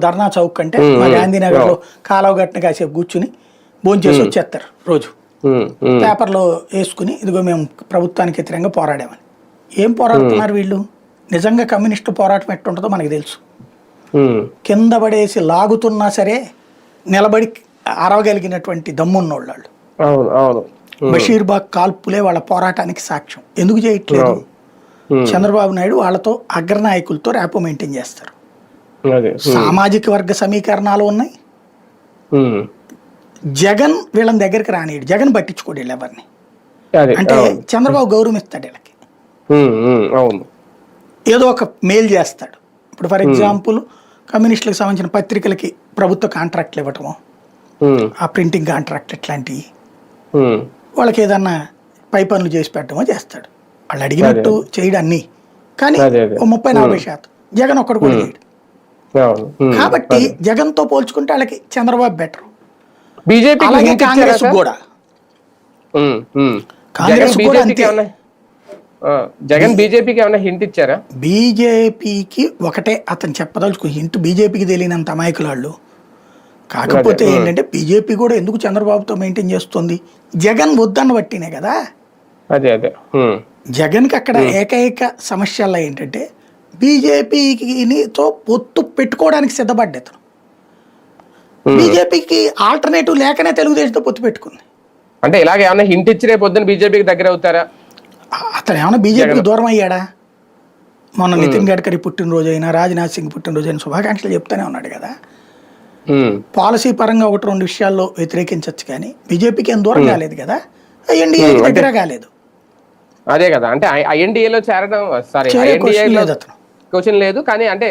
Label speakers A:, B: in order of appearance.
A: ధర్నా చౌక్ అంటే మా గాంధీనగర్ లో కాలువ గట్టున కాసేపు కూర్చుని భోంచేసి వచ్చేస్తారు రోజు. పేపర్లో వేసుకుని ఇదిగో మేము ప్రభుత్వానికి వ్యతిరేకంగా పోరాడామని. ఏం పోరాడుతున్నారు వీళ్ళు? నిజంగా కమ్యూనిస్టు పోరాటం ఎట్టుంటుందో మనకు తెలుసు. కింద పడేసి లాగుతున్నా సరే నిలబడి అరవగలిగినటువంటి దమ్మున్నోళ్ళు వాళ్ళు. బషీర్బాగ్ కాల్పులే వాళ్ళ పోరాటానికి సాక్ష్యం. ఎందుకు చేయట్లేదు? చంద్రబాబు నాయుడు వాళ్ళతో అగ్రనాయకులతో ర్యాపో మెయింటైన్ చేస్తారు. సామాజిక వర్గ సమీకరణాలు ఉన్నాయి. జగన్ వీళ్ళని దగ్గరికి రానియడు. జగన్ పట్టించుకోడు వీళ్ళు ఎవరిని. అంటే చంద్రబాబు గౌరవిస్తాడు వీళ్ళకి. ఏదో ఒక మేలు చేస్తాడు. ఇప్పుడు ఫర్ ఎగ్జాంపుల్ కమ్యూనిస్టులకు సంబంధించిన పత్రికలకి ప్రభుత్వ కాంట్రాక్ట్లు ఇవ్వటము, ఆ ప్రింటింగ్ కాంట్రాక్ట్ ఇట్లాంటివి, వాళ్ళకి ఏదన్నా పై పనులు చేసి పెట్టడమో చేస్తాడు. వాళ్ళు అడిగినట్టు చేయడం అన్ని, కానీ 30-40% జగన్ ఒక్కడు కూడా చేయడు. కాబట్టి జగన్ తో పోల్చుకుంటే వాళ్ళకి చంద్రబాబు బెటర్. అలాగే కాంగ్రెస్ కూడా
B: జగన్ బీజేపీకి ఏమైనా హింట్ ఇచ్చారా?
A: బీజేపీకి ఒకటే అతను చెప్పదలుచుకో హింట్. బీజేపీకి తెలియనంత అమాయకులాళ్ళు. కాకపోతే ఏంటంటే బీజేపీ కూడా ఎందుకు చంద్రబాబుతో మెయింటైన్ చేస్తుంది? జగన్ వద్దన్న బట్టినే కదా.
B: అదే అదే
A: జగన్కి అక్కడ ఏకైక సమస్యల్లో ఏంటంటే బీజేపీతో పొత్తు పెట్టుకోవడానికి సిద్ధపడ్డా అతను. బీజేపీకి ఆల్టర్నేటివ్ లేకనే తెలుగుదేశంతో పొత్తు పెట్టుకుంది.
B: అంటే ఇలాగ ఏమైనా హింట్ ఇచ్చి రేపు పొద్దున బీజేపీకి దగ్గర అవుతారా?
A: అతను ఏమైనా బీజేపీకి దూరం అయ్యాడా? మొన్న నితిన్ గడ్కరీ పుట్టినరోజు అయినా, రాజ్నాథ్ సింగ్ పుట్టినరోజు అయినా శుభాకాంక్షలు చెప్తానే ఉన్నాడు కదా. పాలసీ పరంగా 1-2 విషయాల్లో వ్యతిరేకించవచ్చు, కానీ బీజేపీకి ఏం దూరం కాలేదు కదా. ఎన్డీఏ దగ్గర కాలేదు.
B: అదే కదా, అంటే ఐఎన్డీఏలో చేరడం, సారీ ఐఎన్డీఏలో క్వశ్చన్ లేదు, కానీ అంటే